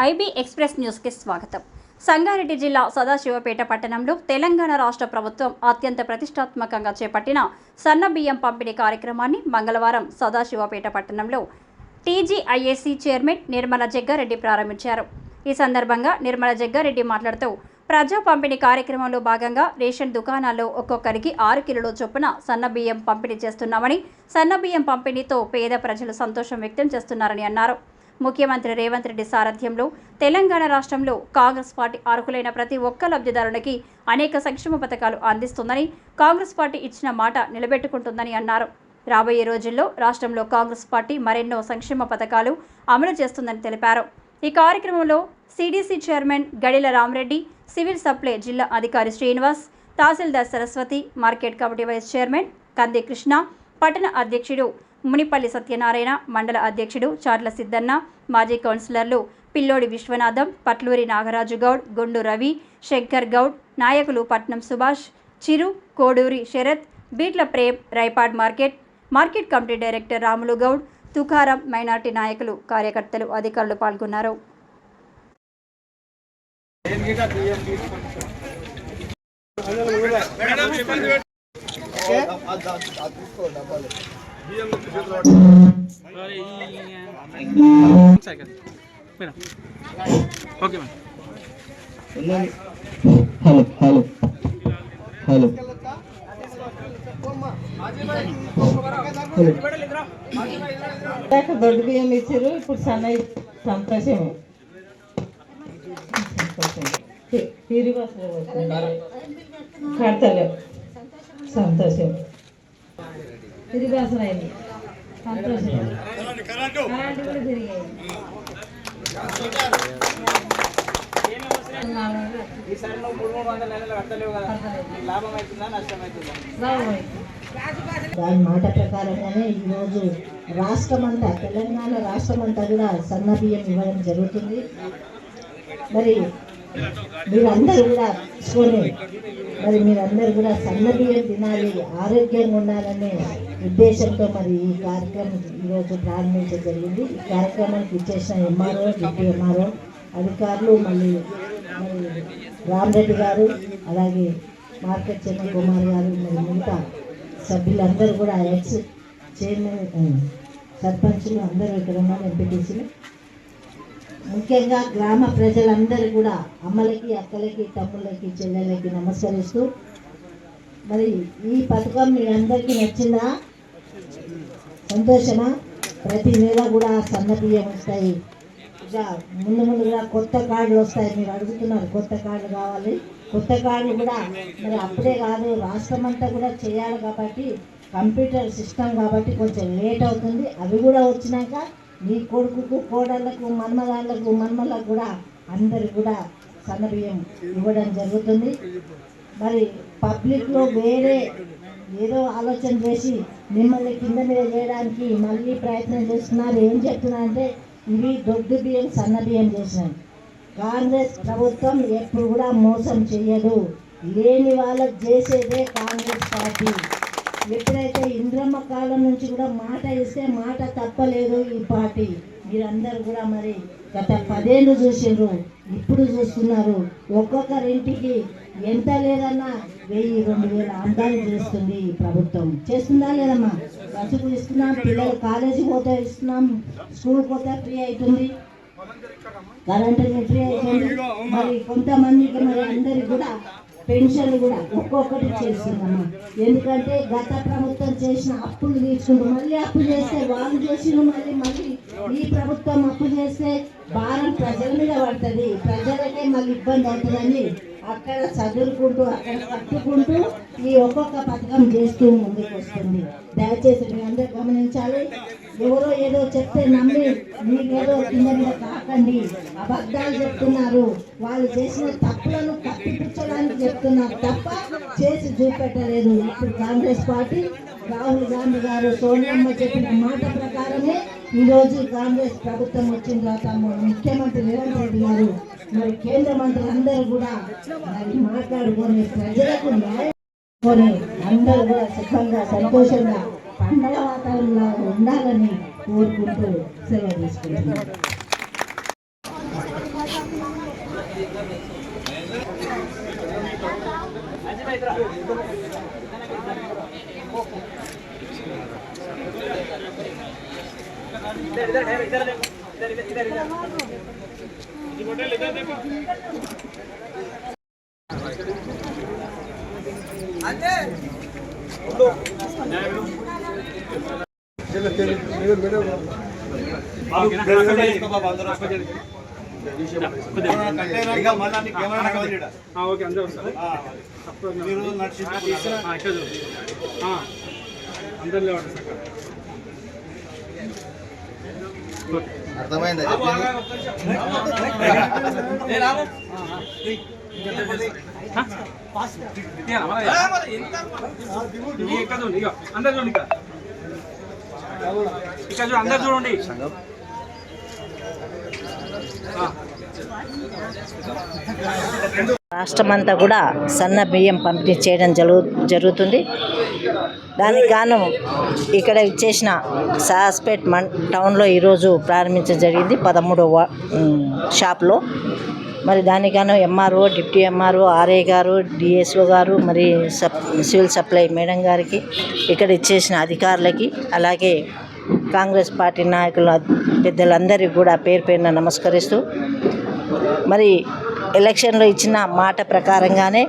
IB express న్యూస్కి స్వాగతం. సంగారెడ్డి జిల్లా సదాశివపేట పట్టణంలో తెలంగాణ రాష్ట్ర ప్రభుత్వం అత్యంత ప్రతిష్టాత్మకంగా చేపట్టిన సన్నబియ్యం పంపిణీ కార్యక్రమాన్ని మంగళవారం సదాశివపేట పట్టణంలో టీజీఐఏసీ చైర్మన్ నిర్మల జగ్గారెడ్డి ప్రారంభించారు. ఈ సందర్భంగా నిర్మల జగ్గారెడ్డి మాట్లాడుతూ ప్రజా పంపిణీ కార్యక్రమంలో భాగంగా రేషన్ దుకాణాల్లో ఒక్కొక్కరికి 6 కిలోల చొప్పున సన్నబియ్యం పంపిణీ చేస్తున్నామని, సన్నబియ్యం పంపిణీతో పేద ప్రజలు సంతోషం వ్యక్తం చేస్తున్నారని అన్నారు. ముఖ్యమంత్రి రేవంత్ రెడ్డి సారథ్యంలో తెలంగాణ రాష్ట్రంలో కాంగ్రెస్ పార్టీ అర్హులైన ప్రతి ఒక్క లబ్ధిదారునికి అనేక సంక్షేమ పథకాలు అందిస్తుందని, కాంగ్రెస్ పార్టీ ఇచ్చిన మాట నిలబెట్టుకుంటుందని అన్నారు. రాబోయే రోజుల్లో రాష్ట్రంలో కాంగ్రెస్ పార్టీ మరెన్నో సంక్షేమ పథకాలు అమలు చేస్తుందని తెలిపారు. ఈ కార్యక్రమంలో CDC chairman Gadila Ramareddy, civil supply జిల్లా అధికారి Srinivas, tahsildar Saraswati, market committee vice chairman Kandi Krishna, పట్టణ అధ్యక్షుడు మునిపల్లి సత్యనారాయణ, మండల అధ్యక్షుడు చాట్ల సిద్దన్న, మాజీ కౌన్సిలర్లు పిల్లోడి విశ్వనాథం, పట్లూరి నాగరాజు గౌడ్, గుండు రవి, శంకర్ గౌడ్, నాయకులు Patnam Subhash, Chiru, Koduri Sharath, Beetla Prem, Raipad market committee director Ramulu Goud, Tukaram, minority నాయకులు, కార్యకర్తలు, అధికారులు పాల్గొన్నారు. దొడ్డు బియ్యం ఇచ్చారు. ఇప్పుడు సన్న సంతోషమే. తిరిగి కడతలేవు. సంతోషం. తిరిగి అసలు అయింది. సంతోషం. కరెంటు కూడా తిరిగాయి. దాని మాట ప్రకారంగానే ఈరోజు రాష్ట్రమంతా, తెలంగాణ రాష్ట్రమంతా కూడా సన్న బియ్యం ఇవ్వడం జరుగుతుంది. మరి మీరందరూ కూడా మీరందరూ కూడా సన్న బియ్యం తినాలి, ఆరోగ్యంగా ఉండాలనే ఉద్దేశంతో మరి ఈ కార్యక్రమం ఈరోజు ప్రారంభించడం జరిగింది. ఈ కార్యక్రమానికి ఇచ్చేసిన ఎంఆర్ఓ, డిప్యూటీ ఎంఆర్ఓ, అధికారులు, మరి రామరెడ్డి గారు, అలాగే మార్కెట్ చైర్మన్ కుమార్ గారు, మరి మిగతా సభ్యులందరూ కూడా, ఎక్స్ చైర్మన్, సర్పంచులు అందరూ ఇక్కడ ఉన్నారు, ఎంపీటీసీలు, ముఖ్యంగా గ్రామ ప్రజలందరూ కూడా అమ్మలకి, అక్కలకి, తమ్ముళ్ళకి, చెల్లెలకి నమస్కరిస్తూ, మరి ఈ పథకం మీ అందరికీ నచ్చిందా? సంతోషమా? ప్రతి నెల కూడా సన్న బియ్యం వస్తాయి. ఇక ముందుగా కొత్త కార్డులు వస్తాయి. మీరు అడుగుతున్నారు కొత్త కార్డులు కావాలి. కొత్త కార్డులు కూడా మరి అప్పుడే కాదు, రాష్ట్రం అంతా కూడా చేయాలి కాబట్టి, కంప్యూటర్ సిస్టమ్ కాబట్టి కొంచెం లేట్ అవుతుంది. అవి కూడా వచ్చినాక మీ కొడుకుకు, కోడళ్లకు, మన్మలకు కూడా అందరికి కూడా సన్నబియ్యం ఇవ్వడం జరుగుతుంది. మరి పబ్లిక్లో వేరే ఏదో ఆలోచన చేసి మిమ్మల్ని కింద మీద చేయడానికి మళ్ళీ ప్రయత్నం చేస్తున్నారు. ఏం చెప్తున్నా అంటే ఇవి దొడ్డు బియ్యం, సన్న బియ్యం చేసినాయి. కాంగ్రెస్ ప్రభుత్వం ఎప్పుడు కూడా మోసం చేయదు. లేని వాళ్ళకి చేసేదే కాంగ్రెస్ పార్టీ. ఎప్పుడైతే ఇంద్రమ్మ కాలం నుంచి కూడా మాట ఇస్తే మాట తప్పలేదు ఈ పార్టీ. మీరందరూ కూడా మరి గత 10 ఏళ్ళు చూసిండ్రు, ఇప్పుడు చూస్తున్నారు. ఒక్కొక్కరింటికి ఎంత లేదన్నా 1000-2000 ఆందాలు చేస్తుంది ఈ ప్రభుత్వం. చేస్తుందా లేదమ్మా? బస్సుకు ఇస్తున్నాం, పిల్లలు కాలేజీ పోతే ఇస్తున్నాం, స్కూల్ పోతే ఫ్రీ అవుతుంది, కరెంటు ఫ్రీ అవుతుంది. మరి కొంతమందికి మరి అందరికి కూడా పెన్షన్లు కూడా ఒక్కొక్కటి చేస్తున్నామా. ఎందుకంటే గత ప్రభుత్వం చేసిన అప్పులు తీసుకుంటూ మళ్ళీ అప్పు చేస్తే వాళ్ళు చేసిన మళ్ళీ ఈ ప్రభుత్వం అప్పు చేస్తే భారం ప్రజల మీద పడుతుంది, ప్రజలకే మళ్ళీ ఇబ్బంది అవుతుందని అక్కడ చదువుకుంటూ, అక్కడ కట్టుకుంటూ ఈ ఒక్కొక్క పథకం చేస్తూ ముందుకు వస్తుంది. దయచేసి మీ అందరూ గమనించాలి. ఎవరో ఏదో చెప్తే నమ్మి మీకేదో కింద మీద కాకండి. అబద్ధాలు చెప్తున్నారు. వాళ్ళు చేసిన తప్పులను కప్పిపుచ్చడానికి చెప్తున్నారు తప్ప చేసి చూపెట్టలేదు. ఇప్పుడు కాంగ్రెస్ పార్టీ, రాహుల్ గాంధీ గారు, సోనియమ్మ చెప్పిన మాట ప్రకారమే ఈరోజు కాంగ్రెస్ ప్రభుత్వం వచ్చిన తర్వాత ముఖ్యమంత్రి రేవంత్ రెడ్డి గారు, మరి కేంద్ర మంత్రులందరూ కూడా మరి మాట్లాడుకొని ప్రజలకు న్యాయం అందరూ కూడా సుఖంగా, సంతోషంగా పండగ వాతావరణంలో ఉండాలని కోరుకుంటూ సెలవు తీసుకుంటున్నాను. ఓకే అందరూ వస్తారు అందరిలో అర్థమైందా? అందరు చూడండి ఇక్కడ అందరు చూడండి. రాష్ట్రమంతా కూడా సన్న బియ్యం పంపిణీ చేయడం జరుగుతుంది. దానికి గాను ఇక్కడ ఇచ్చేసిన సాస్పేట్ టౌన్లో ఈరోజు ప్రారంభించడం జరిగింది 13వ షాప్లో. మరి దానికి గాను ఎంఆర్ఓ, డిప్యూటీ ఎంఆర్ఓ, ఆర్ఏ గారు, డిఎస్ఓ గారు, మరి సివిల్ సప్లై మేడం గారికి, ఇక్కడ ఇచ్చేసిన అధికారులకి, అలాగే కాంగ్రెస్ పార్టీ నాయకుల పెద్దలందరికీ కూడా పేరు పేరున నమస్కరిస్తూ, మరి ఎలక్షన్లో ఇచ్చిన మాట ప్రకారంగానే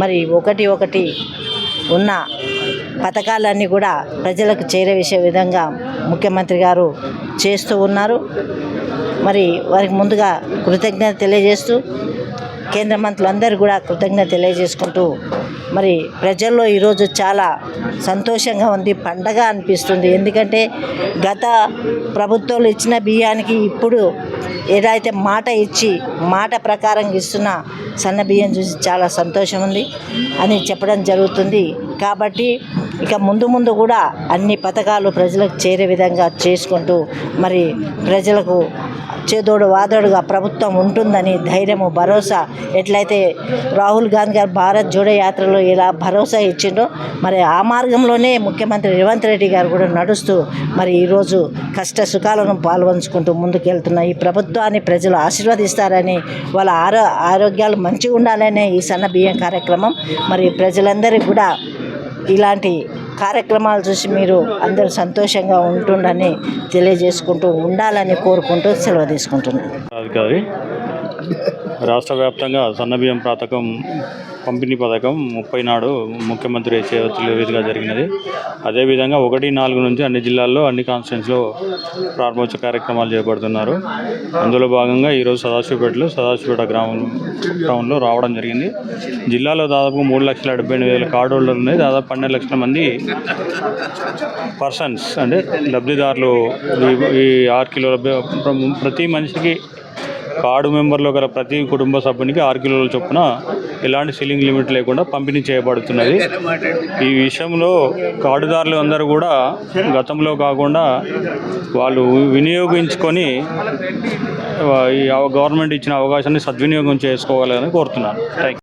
మరి ఒకటి ఉన్న పథకాలన్నీ కూడా ప్రజలకు చేరవేసే విధంగా ముఖ్యమంత్రి గారు చేస్తూ ఉన్నారు. మరి వారికి ముందుగా కృతజ్ఞత తెలియజేస్తూ, కేంద్ర మంత్రులందరూ కూడా కృతజ్ఞత తెలియజేసుకుంటూ, మరి ప్రజల్లో ఈరోజు చాలా సంతోషంగా ఉంది, పండగ అనిపిస్తుంది. ఎందుకంటే గత ప్రభుత్వాలు ఇచ్చిన బియ్యానికి ఇప్పుడు ఏదైతే మాట ఇచ్చి మాట ప్రకారం ఇస్తున్న సన్న బియ్యం చూసి చాలా సంతోషం ఉంది అని చెప్పడం జరుగుతుంది. కాబట్టి ఇక ముందు కూడా అన్ని పథకాలు ప్రజలకు చేరే విధంగా చేసుకుంటూ, మరి ప్రజలకు చేదోడు వాదోడుగా ప్రభుత్వం ఉంటుందని ధైర్యము, భరోసా ఎట్లయితే రాహుల్ గాంధీ గారు భారత్ జోడో యాత్రలో ఇలా భరోసా ఇచ్చిండో, మరి ఆ మార్గంలోనే ముఖ్యమంత్రి రేవంత్ రెడ్డి గారు కూడా నడుస్తూ మరి ఈరోజు కష్ట సుఖాలను పాల్పంచుకుంటూ ముందుకెళ్తున్న ఈ ప్రభుత్వాన్ని ప్రజలు ఆశీర్వదిస్తారని, వాళ్ళ ఆరోగ్యాలు మంచిగా ఉండాలనే ఈ సన్న బియ్యం కార్యక్రమం. మరి ప్రజలందరికీ కూడా ఇలాంటి కార్యక్రమాలు చూసి మీరు అందరూ సంతోషంగా ఉంటుండని తెలియజేసుకుంటూ, ఉండాలని కోరుకుంటూ సెలవు తీసుకుంటున్నాను. అధికారి రాష్ట్ర వ్యాప్తంగా సన్నబియ్యం పంపిణీ పథకం 30 నాడు ముఖ్యమంత్రి చేతుల జరిగినది. అదేవిధంగా 1-4 నుంచి అన్ని జిల్లాల్లో, అన్ని కాన్స్టిట్యూన్సీలో ప్రారంభోత్సవ కార్యక్రమాలు చేపడుతున్నారు. అందులో భాగంగా ఈరోజు సదాశివపేట టౌన్లో రావడం జరిగింది. జిల్లాలో దాదాపు 3,78,000 కార్డు హోల్డర్లు ఉన్నాయి. దాదాపు 12 లక్షల మంది పర్సన్స్ అంటే లబ్ధిదారులు ఈ 6 కిలోల ప్రతి మనిషికి, కార్డు మెంబర్లో గల ప్రతి కుటుంబ సభ్యునికి 6 కిలోల చొప్పున ఎలాంటి సీలింగ్ లిమిట్ లేకుండా పంపిణీ చేయబడుతున్నది. ఈ విషయంలో కార్డుదారులు అందరూ కూడా గతంలో కాకుండా వాళ్ళు వినియోగించుకొని ఈ గవర్నమెంట్ ఇచ్చిన అవకాశాన్ని సద్వినియోగం చేసుకోవాలని కోరుతున్నాను. Thank you.